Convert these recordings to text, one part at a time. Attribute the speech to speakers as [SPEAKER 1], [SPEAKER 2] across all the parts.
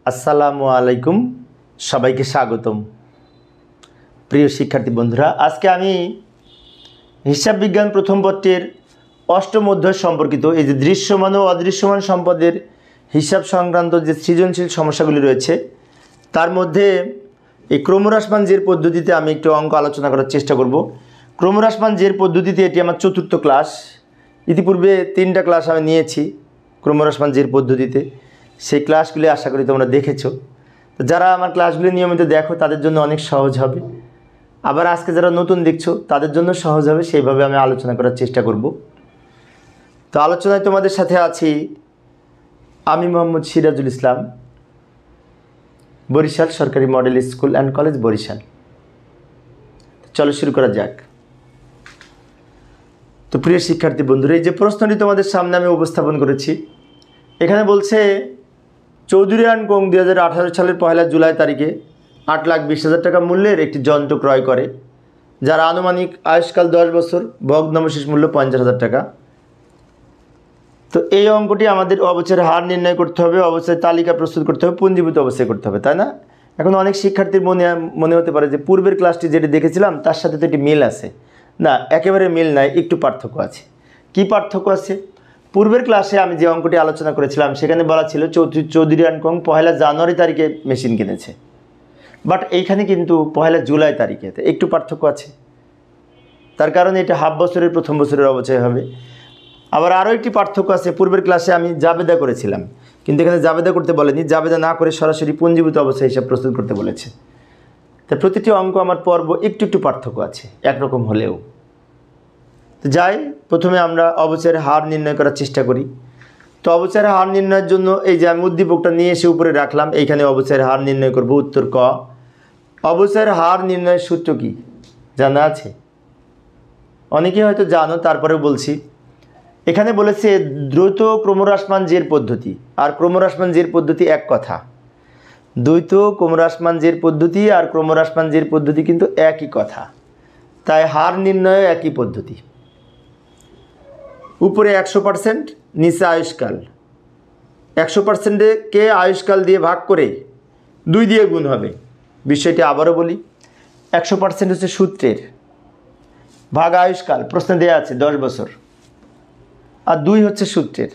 [SPEAKER 1] আসসালামু আলাইকুম, সবাইকে স্বাগতম। প্রিয় শিক্ষার্থী বন্ধুরা, আজকে আমি হিসাব বিজ্ঞান প্রথম পত্রের অষ্টম অধ্যায় সম্পর্কিত এই যে দৃশ্যমান ও অদৃশ্যমান সম্পদের হিসাব সংক্রান্ত যে সৃজনশীল সমস্যাগুলি রয়েছে তার মধ্যে এই ক্রমহ্রাসমান জের পদ্ধতিতে আমি একটু অঙ্ক আলোচনা করার চেষ্টা করব। ক্রমহ্রাসমান জের পদ্ধতিতে এটি আমার চতুর্থ ক্লাস। ইতিপূর্বে 3টা ক্লাস আমি নিয়েছি ক্রমহ্রাসমান জের পদ্ধতিতে। সেই ক্লাসগুলি আশা করি তোমরা দেখেছো। তো যারা আমার ক্লাসগুলি নিয়মিত দেখো তাদের জন্য অনেক সহজ হবে, আবার আজকে যারা নতুন দেখছো তাদের জন্য সহজ হবে, সেইভাবে আমি আলোচনা করার চেষ্টা করব। তো আলোচনায় তোমাদের সাথে আছি আমি মোহাম্মদ সিরাজুল ইসলাম, বরিশাল সরকারি model school and college Barishal. চলো শুরু করা যাক। তো প্রিয় শিক্ষার্থী বন্ধুরা, এই যে প্রশ্নটি তোমাদের সামনে আমি উপস্থাপন করেছি, এখানে বলছে চৌধুরী অ্যান্ড কোং 2018 সালের 1 জুলাই তারিখে 8,20,000 টাকা মূল্যের একটি যন্ত্র ক্রয় করে, যার আনুমানিক আয়ুষ্কাল 10 বছর, ভগ্নাবশেষ মূল্য 50,000 টাকা। তো এই অঙ্কটি আমাদের অবচয়ের হার নির্ণয় করতে হবে, অবচয়ের তালিকা প্রস্তুত করতে হবে, পুঞ্জীভূত অবশ্যই করতে হবে, তাই না? এখন অনেক শিক্ষার্থীর মনে হতে পারে যে পূর্বের ক্লাসটি যেটি দেখেছিলাম তার সাথে তো এটি মিল আছে। না, একেবারে মিল নাই, একটু পার্থক্য আছে। কি পার্থক্য আছে? পূর্বের ক্লাসে আমি যে অঙ্কটি আলোচনা করেছিলাম সেখানে বলা ছিল চৌধুরী অ্যান্ড কোং 1 জানুয়ারি তারিখে মেশিন কিনেছে, বাট এইখানে কিন্তু 1 জুলাই তারিখে, একটু পার্থক্য আছে। তার কারণে এটা হাফ বছরের প্রথম বছরের অবচয় হবে। আবার আরও একটি পার্থক্য আছে, পূর্বের ক্লাসে আমি জাবেদা করেছিলাম, কিন্তু এখানে জাবেদা করতে বলেনি, জাবেদা না করে সরাসরি পুঞ্জীভূত অবচয় হিসাব প্রস্তুত করতে বলেছে। তাই প্রতিটি অঙ্ক আমার পর্ব একটু একটু পার্থক্য আছে, একরকম হলেও। তো যাই, প্রথমে আমরা অবচয়ের হার নির্ণয় করার চেষ্টা করি। তো অবচয়ের হার নির্ণয়ের জন্য এই যে আমি উদ্দীপকটা নিয়ে এসে উপরে রাখলাম, এইখানে অবচয়ের হার নির্ণয় করব। উত্তর ক। অবচয়ের হার নির্ণয়ের সূত্র কি জানা আছে? অনেকেই হয়তো জানো, তারপরেও বলছি। এখানে বলেছে দ্রুত ক্রমহ্রাসমান জের পদ্ধতি আর ক্রমহ্রাসমান জের পদ্ধতি এক কথা। দ্বৈত ক্রমহ্রাসমান জের পদ্ধতি আর ক্রমহ্রাসমান জের পদ্ধতি কিন্তু একই কথা, তাই হার নির্ণয় একই পদ্ধতি। উপরে 100%, নিচে আয়ুষ্কাল। 100%কে আয়ুষ্কাল দিয়ে ভাগ করে 2 দিয়ে গুণ হবে। বিষয়টি আবারও বলি, 100% হচ্ছে সূত্রের, ভাগ আয়ুষ্কাল, প্রশ্নে দেওয়া আছে 10 বছর, আর 2 হচ্ছে সূত্রের।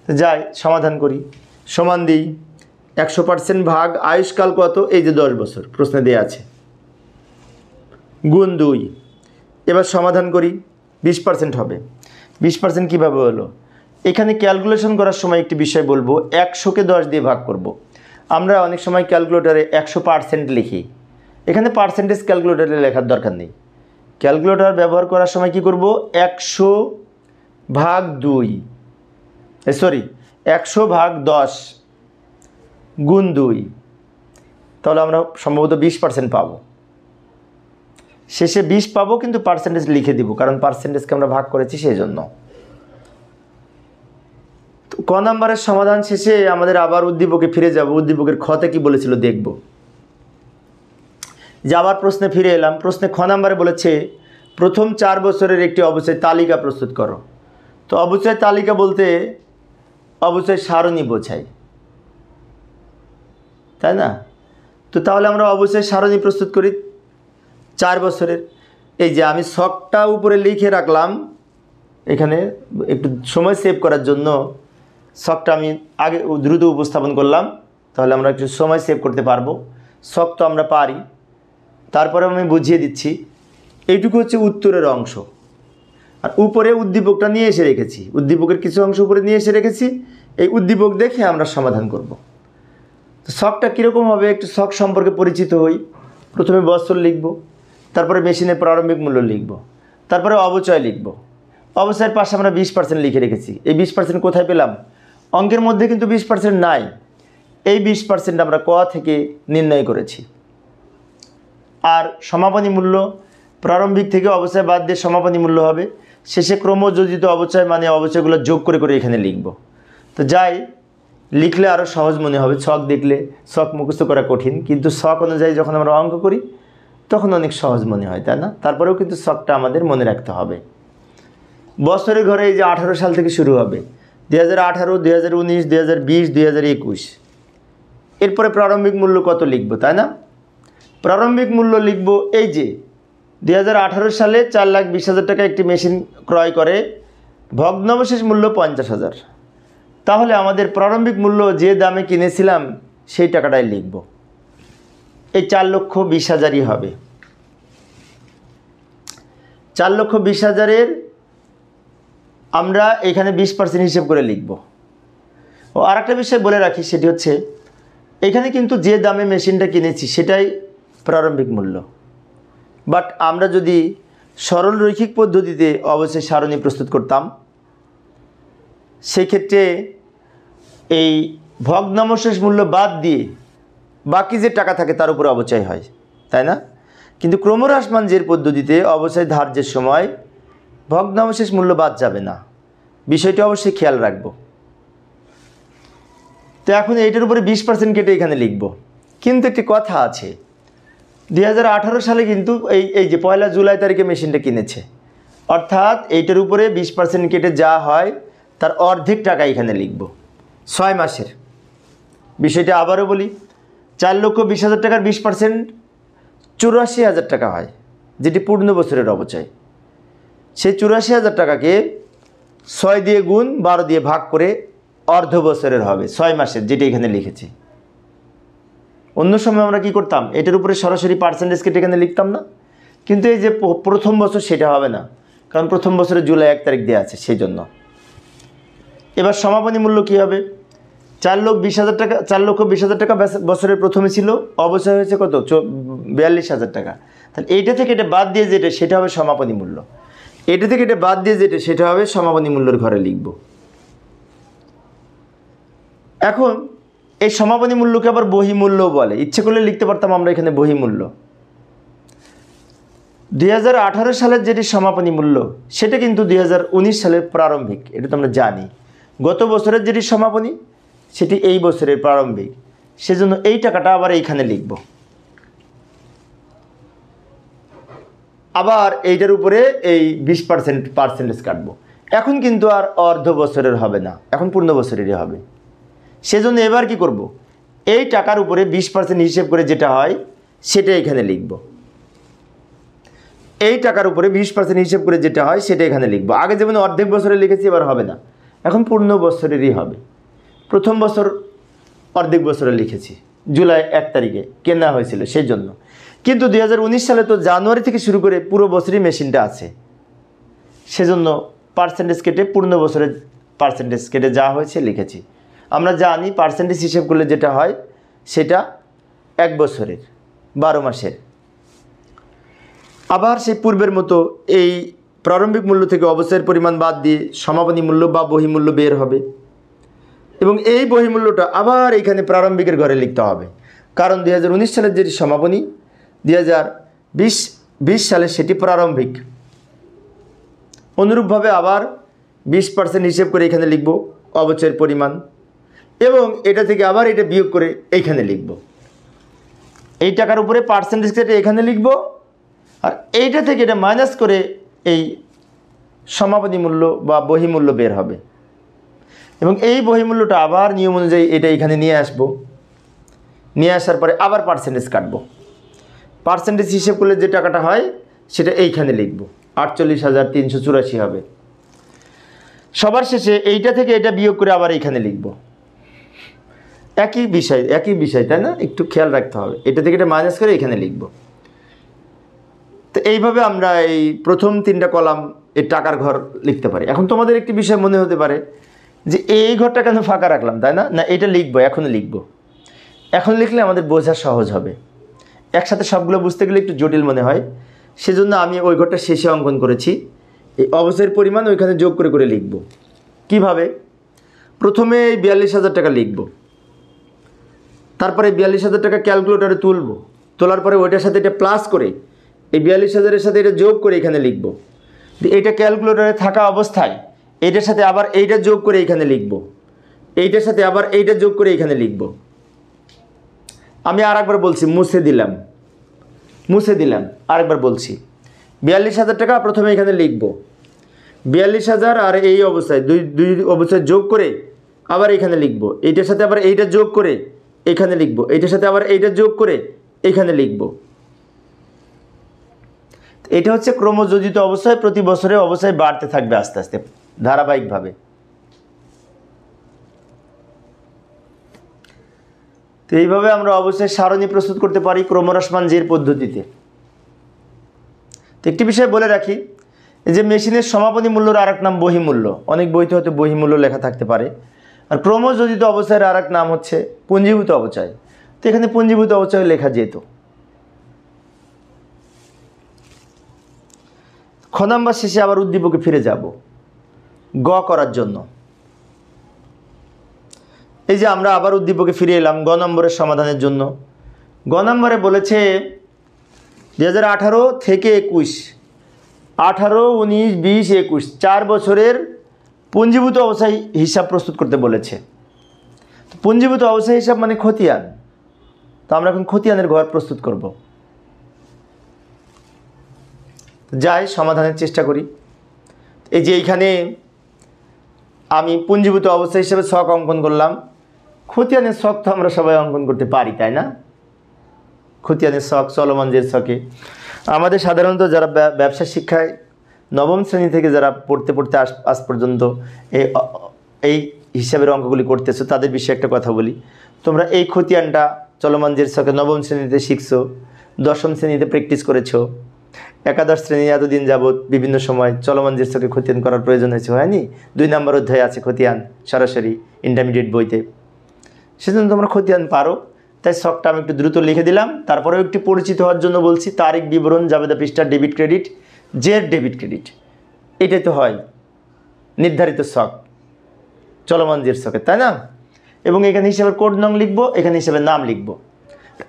[SPEAKER 1] যাই সমাধান করি। সমান দিই 100% ভাগ আয়ুষ্কাল কত, এই যে 10 বছর প্রশ্নে দেওয়া আছে, গুণ 2। এবার সমাধান করি, 20% হবে। 20% কীভাবে হলো? এখানে ক্যালকুলেশন করার সময় একটি বিষয় বলবো, 100কে 10 দিয়ে ভাগ করব। আমরা অনেক সময় ক্যালকুলেটরে 100% লিখি, এখানে পার্সেন্টেজ ক্যালকুলেটরে লেখার দরকার নেই। ক্যালকুলেটর ব্যবহার করার সময় কি করব, 100 ভাগ 2, 100 ভাগ 10 গুণ 2, তাহলে আমরা সম্ভবত 20% পাবো। শেষে 20 পাবো, কিন্তু পার্সেন্টেজ লিখে দিব, কারণ পার্সেন্টেজকে আমরা ভাগ করেছি সেই জন্য। তো ক নাম্বারের সমাধান শেষে আমাদের আবার উদ্দীপকে ফিরে যাব। উদ্দীপকের খতে কি বলেছিল দেখব। যে আবার প্রশ্নে ফিরে এলাম। প্রশ্নে খ নাম্বারে বলেছে প্রথম 4 বছরের একটি অবচয় তালিকা প্রস্তুত করো। তো অবচয় তালিকা বলতে অবচয় সারণী বোঝায়, তাই না? তো তাহলে আমরা অবচয় সারণী প্রস্তুত করি 4 বছরের। এই যে আমি ছকটা উপরে লিখে রাখলাম, এখানে একটু সময় সেভ করার জন্য ছকটা আমি আগে দ্রুত উপস্থাপন করলাম, তাহলে আমরা একটু সময় সেভ করতে পারবো। ছক তো আমরা পারি, তারপরে আমি বুঝিয়ে দিচ্ছি। এইটুকু হচ্ছে উত্তরের অংশ, আর উপরে উদ্দীপকটা নিয়ে এসে রেখেছি, উদ্দীপকের কিছু অংশ উপরে নিয়ে এসে রেখেছি। এই উদ্দীপক দেখে আমরা সমাধান করব। তো ছকটা কীরকম হবে, একটু ছক সম্পর্কে পরিচিত হই। প্রথমে বছর লিখব, তারপরে মেশিনের প্রারম্ভিক মূল্য লিখব, তারপরে অবচয় লিখব। অবচয়ের পাশে আমরা 20% লিখে রেখেছি। এই 20% কোথায় পেলাম? অঙ্কের মধ্যে কিন্তু 20% নাই। এই 20% আমরা ক থেকে নির্ণয় করেছি। আর সমাপনী মূল্য, প্রারম্ভিক থেকে অবচয় বাদ দিয়ে সমাপনী মূল্য হবে। শেষে ক্রমযোজিত অবচয়, মানে অবচয়গুলো যোগ করে করে এখানে লিখব। তো যাই, লিখলে আরও সহজ মনে হবে। ছক দেখলে ছক মুখস্থ করা কঠিন, কিন্তু ছক অনুযায়ী যখন আমরা অঙ্ক করি তখন অনেক সহজ মনে হয়, তাই না? তারপরেও কিন্তু ছকটা আমাদের মনে রাখতে হবে। বছরের ঘরে এই যে 18 সাল থেকে শুরু হবে, 2018, 2019, 2020, 2021, এরপরে প্রারম্ভিক মূল্য কত লিখব, তাই না? প্রারম্ভিক মূল্য লিখব এই যে 2018 সালে 4,20,000 টাকা একটি মেশিন ক্রয় করে, ভগ্নাবশেষ মূল্য 50,000। তাহলে আমাদের প্রারম্ভিক মূল্য যে দামে কিনেছিলাম সেই টাকাটাই লিখব। এই 4,20,000ই হবে। 4,20,000-এর আমরা এখানে 20% হিসেব করে লিখব। ও আরেকটা বিষয় বলে রাখি, সেটি হচ্ছে এখানে কিন্তু যে দামে মেশিনটা কিনেছি সেটাই প্রারম্ভিক মূল্য। বাট আমরা যদি সরল রৈখিক পদ্ধতিতে অবশ্যই সারণী প্রস্তুত করতাম, সেক্ষেত্রে এই ভগ্নাবশেষ মূল্য বাদ দিয়ে বাকি যে টাকা থাকে তার উপরে অবচয় হয়, তাই না? কিন্তু ক্রমহ্রাসমান জের পদ্ধতিতে অবশ্যই ধার্যের সময় ভগ্নাবশেষ মূল্য বাদ যাবে না, বিষয়টি অবশ্যই খেয়াল রাখব। তো এখন এইটার উপরে 20% কেটে এখানে লিখব। কিন্তু একটি কথা আছে, 2018 সালে কিন্তু এই যে 1 জুলাই তারিখে মেশিনটা কিনেছে, অর্থাৎ এইটার উপরে 20% কেটে যা হয় তার অর্ধেক টাকা এখানে লিখব। 6 মাসের বিষয়টা আবারও বলি, 4,20,000 টাকার 20% 84,000 টাকা হয়, যেটি পূর্ণ বছরের অবচয়। সেই 84,000 টাকাকে 6 দিয়ে গুণ 12 দিয়ে ভাগ করে অর্ধ বছরের হবে, 6 মাসের, যেটি এখানে লিখেছি। অন্য সময় আমরা কি করতাম, এটার উপরে সরাসরি পার্সেন্টেজ কেটে এখানে লিখতাম না। কিন্তু এই যে প্রথম বছর সেটা হবে না, কারণ প্রথম বছরে জুলাই 1 তারিখ দেওয়া আছে, সেই জন্য। এবার সমাপনী মূল্য কি হবে? 4,20,000 টাকা, 4,20,000 টাকা বছরের প্রথমে ছিল, অবচয় হয়েছে কত? 42,000 টাকা। তাহলে এইটা থেকে এটা বাদ দিয়ে যেটা সেটা হবে সমাপনী মূল্য। এটা থেকে এটা বাদ দিয়ে যেটা সেটা হবে সমাপনী মূল্যের ঘরে লিখব। এখন এই সমাপনী মূল্যকে আবার বহিমূল্য বলে, ইচ্ছে করলে লিখতে পারতাম আমরা এখানে বহিমূল্য। 2018 সালের যেটি সমাপনী মূল্য সেটা কিন্তু 2019 সালের প্রারম্ভিক, এটা তো আমরা জানি। গত বছরের যেটি সমাপনী সেটি এই বছরের প্রারম্ভিক, সেজন্য এই টাকাটা আবার এইখানে লিখব। আবার এইটার উপরে এই 20% পার্সেন্টেজ কাটব। এখন কিন্তু আর অর্ধ বছরের হবে না, এখন পূর্ণ বছরেরই হবে। সেজন্য এবার কি করব, এই টাকার উপরে 20% হিসেব করে যেটা হয় সেটা এখানে লিখব। এই টাকার উপরে 20% হিসেব করে যেটা হয় সেটা এখানে লিখব। আগে যেমন অর্ধেক বছরে লিখেছি, এবার হবে না, এখন পূর্ণ বছরেরই হবে। প্রথম বছর অর্ধেক বছরে লিখেছি, জুলাই 1 তারিখে কেনা হয়েছিল সেই জন্য। কিন্তু 2019 সালে তো জানুয়ারি থেকে শুরু করে পুরো বছরই মেশিনটা আছে, সেজন্য পার্সেন্টেজ কেটে পূর্ণ বছরের পার্সেন্টেজ কেটে যা হয়েছে লিখেছি। আমরা জানি পার্সেন্টেজ হিসেব করলে যেটা হয় সেটা 1 বছরের 12 মাসের। আবার সেই পূর্বের মতো এই প্রারম্ভিক মূল্য থেকে অবচয়ের পরিমাণ বাদ দিয়ে সমাপনী মূল্য বা বহিমূল্য বের হবে, এবং এই বহিমূল্যটা আবার এখানে প্রারম্ভিকের ঘরে লিখতে হবে, কারণ 2019 সালের যেটি সমাপনী, 2020 সালে সেটি প্রারম্ভিক। অনুরূপভাবে আবার 20% হিসেব করে এখানে লিখব অবচয়ের পরিমাণ, এবং এটা থেকে আবার এটা বিয়োগ করে এইখানে লিখব। এই টাকার উপরে পার্সেন্টেজ কেটে এখানে লিখব, আর এইটা থেকে এটা মাইনাস করে এই সমাপনী মূল্য বা বহিমূল্য বের হবে, এবং এই বহিমূল্যটা আবার নিয়ম অনুযায়ী এটা এখানে নিয়ে আসব। নিয়ে আসার পরে আবার পার্সেন্টেজ কাটব। পার্সেন্টেজ হিসেব করলে যে টাকাটা হয় সেটা এইখানে লিখব, 48,384 হবে। সবার শেষে এইটা থেকে এটা বিয়োগ করে আবার এইখানে লিখব। একই বিষয়, তাই না? একটু খেয়াল রাখতে হবে, এটা থেকে এটা মাইনাস করে এখানে লিখব। তো এইভাবে আমরা এই প্রথম 3টা কলাম এই টাকার ঘর লিখতে পারি। এখন তোমাদের একটি বিষয় মনে হতে পারে যে এই ঘরটা কেন ফাঁকা রাখলাম, তাই না? না, এটা লিখবো, এখন লিখব। এখন লিখলে আমাদের বোঝা সহজ হবে। একসাথে সবগুলো বুঝতে গেলে একটু জটিল মনে হয়, সেজন্য আমি ওই ঘরটা শেষে অঙ্কন করেছি। এই অবচয়ের পরিমাণ ওইখানে যোগ করে করে লিখব। কিভাবে? প্রথমে এই 42,000 টাকা লিখব, তারপরে 42,000 টাকা ক্যালকুলেটরে তুলব, তোলার পরে ওইটার সাথে এটা প্লাস করে এই 42,000-এর সাথে এটা যোগ করে এখানে লিখব। এইটা ক্যালকুলেটরে থাকা অবস্থায় এইটার সাথে আবার এইটা যোগ করে এখানে লিখব, এইটার সাথে আবার এইটা যোগ করে এখানে লিখব। আমি আরেকবার বলছি, মুছে দিলাম আরেকবার বলছি। 42,000 টাকা প্রথমে এখানে লিখব, 42,000 আর এই অবস্থায় দুই অবস্থায় যোগ করে আবার এখানে লিখব, এইটার সাথে আবার এইটা যোগ করে এখানে লিখব, এইটার সাথে আবার এইটা যোগ করে এখানে লিখব। এটা হচ্ছে ক্রমযোজিত অবস্থায় প্রতি বছরের অবস্থায় বাড়তে থাকবে আস্তে আস্তে ধারাবাহিকভাবে। তো এইভাবে আমরা অবশ্যই সারণী প্রস্তুত করতে পারি ক্রমহ্রাসমান জের পদ্ধতিতে। তো একটি বিষয় বলে রাখি, এই যে মেশিনের সমাপনী মূল্যর আরেক নাম বহিমূল্য, অনেক বইতে হয়তো বহিমূল্য লেখা থাকতে পারে। আর ক্রমযোজিত অবস্থার আরেক নাম হচ্ছে পুঞ্জীভূত অবচয়। তো এখানে পুঞ্জীভূত অবচয় লেখা যেত। খ নাম্বার শেষে আবার উদ্দীপকে ফিরে যাব গ করার জন্য। এই যে আমরা আবার উদ্দীপকে ফিরে এলাম গ নম্বরের সমাধানের জন্য। গ নম্বরে বলেছে 2018 থেকে 21, 18, 19, 20, 21 4 বছরের পুঞ্জীভূত অবস্থায় হিসাব প্রস্তুত করতে বলেছে। পুঞ্জীভূত অবস্থায় হিসাব মানে খতিয়ান। তো আমরা এখন খতিয়ানের ঘর প্রস্তুত করব। যাই সমাধানের চেষ্টা করি। এই যে এইখানে আমি পুঞ্জীভূত অবস্থা হিসেবে ছক অঙ্কন করলাম। খতিয়ানের ছক তো আমরা সবাই অঙ্কন করতে পারি, তাই না? খতিয়ানের ছক চলমান জের ছকে আমাদের সাধারণত যারা ব্যবসা শিক্ষায় নবম শ্রেণী থেকে যারা পড়তে পড়তে আজ পর্যন্ত এই হিসাবের অঙ্কগুলি করতেছো তাদের বিষয়ে একটা কথা বলি। তোমরা এই খতিয়ানটা চলমান জের ছকে নবম শ্রেণীতে শিখছো, দশম শ্রেণীতে প্র্যাকটিস করেছো, একাদশ শ্রেণী এতদিন যাবৎ বিভিন্ন সময় চলমান জের ছকে খতিয়ান করার প্রয়োজন হয়েছে, হয়নি? 2 নম্বর অধ্যায় আছে খতিয়ান সরাসরি ইন্টারমিডিয়েট বইতে, সেজন্য তোমরা খতিয়ান পারো। তাই ছকটা আমি একটু দ্রুত লিখে দিলাম। তারপরেও একটু পরিচিত হওয়ার জন্য বলছি, তারিখ বিবরণ জাবেদা পৃষ্ঠা ডেবিট ক্রেডিট জের ডেবিট ক্রেডিট, এটাই তো হয় নির্ধারিত ছক চলমান জের ছকে, তাই না? এবং এখানে হিসাবে কোড নং লিখবো, এখানে হিসাবে নাম লিখবো।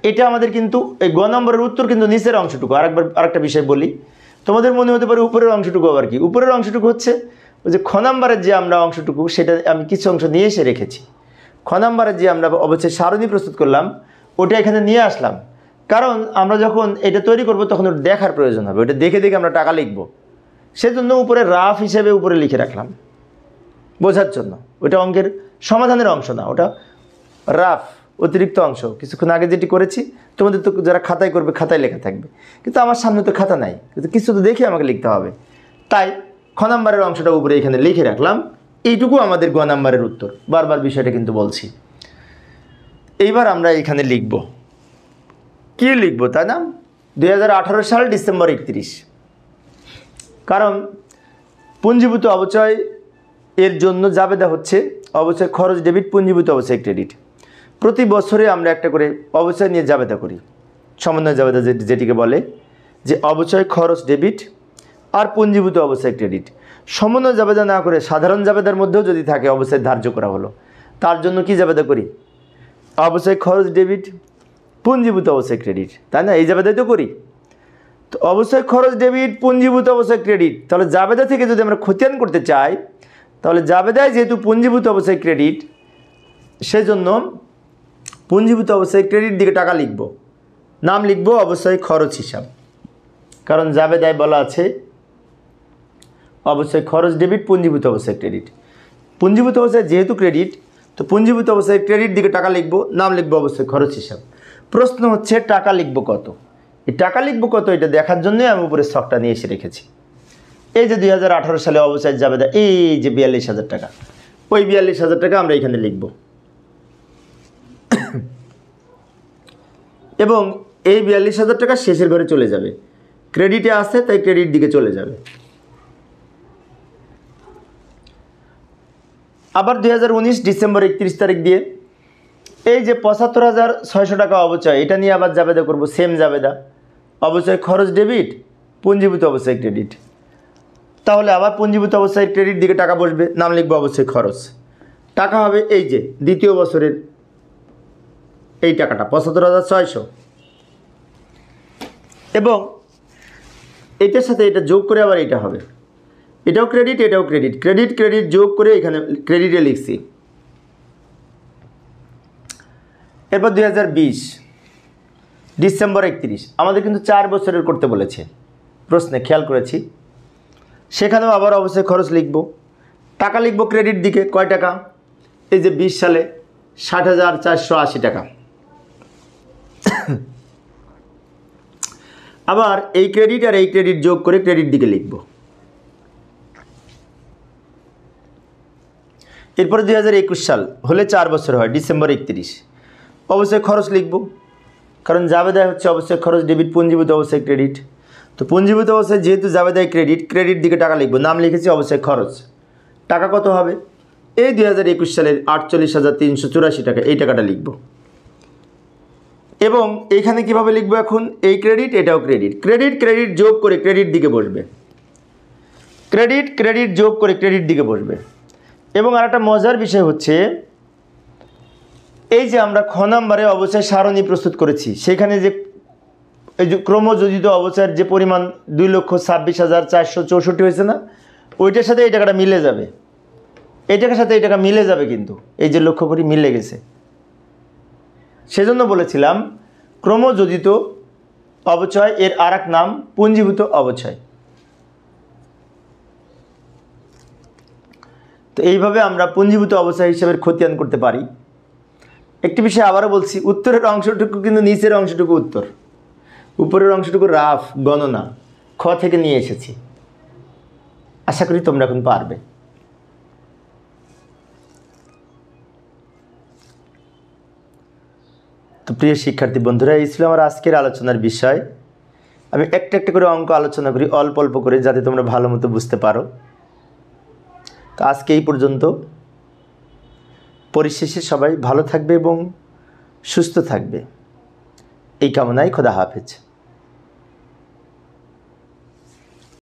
[SPEAKER 1] এটা আমাদের কিন্তু এই গ নম্বরের উত্তর কিন্তু নিচের অংশটুকু। আরেকটা বিষয় বলি, তোমাদের মনে হতে পারে উপরের অংশটুকু আবার কি? উপরের অংশটুকু হচ্ছে ওই যে খ নম্বরের যে আমরা অংশটুকু, সেটা আমি কিছু অংশ নিয়ে এসে রেখেছি। খ নম্বরের যে আমরা অবশ্যই সারণী প্রস্তুত করলাম ওটা এখানে নিয়ে আসলাম, কারণ আমরা যখন এটা তৈরি করব তখন ওটা দেখার প্রয়োজন হবে, ওটা দেখে দেখে আমরা টাকা লিখব, সেজন্য উপরে রাফ হিসেবে উপরে লিখে রাখলাম বোঝার জন্য। ওটা অঙ্কের সমাধানের অংশ না, ওটা রাফ অতিরিক্ত অংশ। কিছুক্ষণ আগে যেটি করেছি তোমাদের তো যারা খাতায় করবে খাতায় লেখা থাকবে, কিন্তু আমার সামনে তো খাতা নাই, কিন্তু কিছু তো দেখে আমাকে লিখতে হবে। তাই খ নম্বরের অংশটা উপরে এখানে লিখে রাখলাম। এইটুকু আমাদের গ নম্বরের উত্তর। বারবার বিষয়টা কিন্তু বলছি। এইবার আমরা এখানে লিখব, কি লিখব তাই না? 2018 সাল ডিসেম্বর 31, কারণ পুঞ্জীভূত অবচয় এর জন্য জাবেদা হচ্ছে অবচয় খরচ ডেবিট, পুঞ্জীভূত অবচয় ক্রেডিট। প্রতি বছরে আমরা একটা করে অবচয় নিয়ে জাবেদা করি, সমন্বয় জাবেদা যেটিকে বলে, যে অবচয় খরচ ডেবিট আর পুঞ্জীভূত অবচয় ক্রেডিট। সমন্বয় জাবেদা না করে সাধারণ জাবেদার মধ্যেও যদি থাকে অবচয় ধার্য করা হলো, তার জন্য কি জাবেদা করি? অবচয় খরচ ডেবিট, পুঞ্জীভূত অবচয় ক্রেডিট, তাই না? এই জাবেদাই তো করি। তো অবচয় খরচ ডেবিট, পুঞ্জীভূত অবচয় ক্রেডিট, তাহলে জাবেদা থেকে যদি আমরা খতিয়ান করতে চাই, তাহলে জাবেদায় যেহেতু পুঞ্জীভূত অবচয় ক্রেডিট, সেজন্য পুঞ্জীভূত অবচয় ক্রেডিট দিকে টাকা লিখব, নাম লিখব অবশ্যই খরচ হিসাব, কারণ জাবেদায় বলা আছে অবশ্যই খরচ ডেবিট, পুঞ্জীভূত অবচয় ক্রেডিট। পুঞ্জীভূত অবস্থায় যেহেতু ক্রেডিট, তো পুঞ্জীভূত অবস্থায় ক্রেডিট দিকে টাকা লিখব, নাম লিখব অবশ্যই খরচ হিসাব। প্রশ্ন হচ্ছে টাকা লিখব কত? এই টাকা লিখব কত এটা দেখার জন্যই আমি উপরে ছকটা নিয়ে এসে রেখেছি। এই যে 2018 সালে অবচয় জাবেদা, এই যে 42,000 টাকা, ওই 42,000 টাকা আমরা এখানে লিখব, এবং এই 42,000 টাকা শেষের ঘরে চলে যাবে। ক্রেডিটে আসছে তাই ক্রেডিট দিকে চলে যাবে। আবার 2019 ডিসেম্বর 31 তারিখ দিয়ে এই যে 75,600 টাকা অবচয়, এটা নিয়ে আবার জাবেদা করব, সেম জাবেদা, অবচয় খরচ ডেবিট, পুঞ্জীভূত অবচয় ক্রেডিট। তাহলে আবার পুঞ্জীভূত অবস্থায় ক্রেডিট দিকে টাকা বসবে, নাম লিখবো অবশ্যই খরচ। টাকা হবে এই যে দ্বিতীয় বছরের এই টাকাটা 75,600, এবং এটার সাথে এটা যোগ করে আবার এটা হবে, এটাও ক্রেডিট, এটাও ক্রেডিট, ক্রেডিট ক্রেডিট যোগ করে এখানে ক্রেডিটে লিখছি। এরপর 2020 ডিসেম্বর 31, আমাদের কিন্তু 4 বছরের করতে বলেছে প্রশ্নে, খেয়াল করেছি। সেখানেও আবার অবশ্যই খরচ লিখব, টাকা লিখব ক্রেডিট দিকে কয় টাকা? এই যে 20 সালে 60,480 টাকা, আবার এই ক্রেডিট আর এই ক্রেডিট যোগ করে ক্রেডিট দিকে লিখব। এরপরে 2021 সাল হলে 4 বছর হয়, ডিসেম্বর 31। অবশ্যই খরচ লিখব, কারণ জাবেদায় হচ্ছে অবশ্যই খরচ ডেবিট, পুঞ্জীভূত অবশ্যই ক্রেডিট। তো পুঞ্জীভূত অবস্থায় যেহেতু জাবেদায় ক্রেডিট, ক্রেডিট দিকে টাকা লিখব, নাম লিখেছি অবশ্যই খরচ। টাকা কত হবে? এই 2021 সালের 48,384 টাকা, এই টাকাটা লিখব। এবং এইখানে কিভাবে লিখব এখন? এই ক্রেডিট, এটাও ক্রেডিট, ক্রেডিট ক্রেডিট যোগ করে ক্রেডিট দিকে বসবে, ক্রেডিট ক্রেডিট যোগ করে ক্রেডিট দিকে বসবে। এবং আর একটা মজার বিষয় হচ্ছে, এই যে আমরা খ নাম্বারে অবস্থায় সারণী প্রস্তুত করেছি, সেখানে যে এই যে ক্রমযোজিত অবস্থার যে পরিমাণ 2,26,464 হয়েছে না, ওইটার সাথে এই টাকাটা মিলে যাবে, এই টাকার সাথে এই টাকা মিলে যাবে। কিন্তু এই যে লক্ষ্য করি মিলে গেছে, সেজন্য বলেছিলাম ক্রমযোজিত অবচয়, এর আর এক নাম পুঞ্জীভূত অবচয়। তো এইভাবে আমরা পুঞ্জীভূত অবচয় হিসেবে খতিয়ান করতে পারি। একটি বিষয় আবারও বলছি, উত্তরের অংশটুকু কিন্তু নিচের অংশটুকু উত্তর, উপরের অংশটুকু রাফ গণনা খ থেকে নিয়ে এসেছি। আশা করি তোমরা এখন পারবে। তো প্রিয় শিক্ষার্থী বন্ধুরা, এই ছিল আমার আজকের আলোচনার বিষয়। আমি একটা একটা করে অঙ্ক আলোচনা করি অল্প অল্প করে, যাতে তোমরা ভালো মতো বুঝতে পারো। তো আজকে এই পর্যন্ত। পরিশেষে সবাই ভালো থাকবে এবং সুস্থ থাকবে, এই কামনায় খোদা হাফেজ।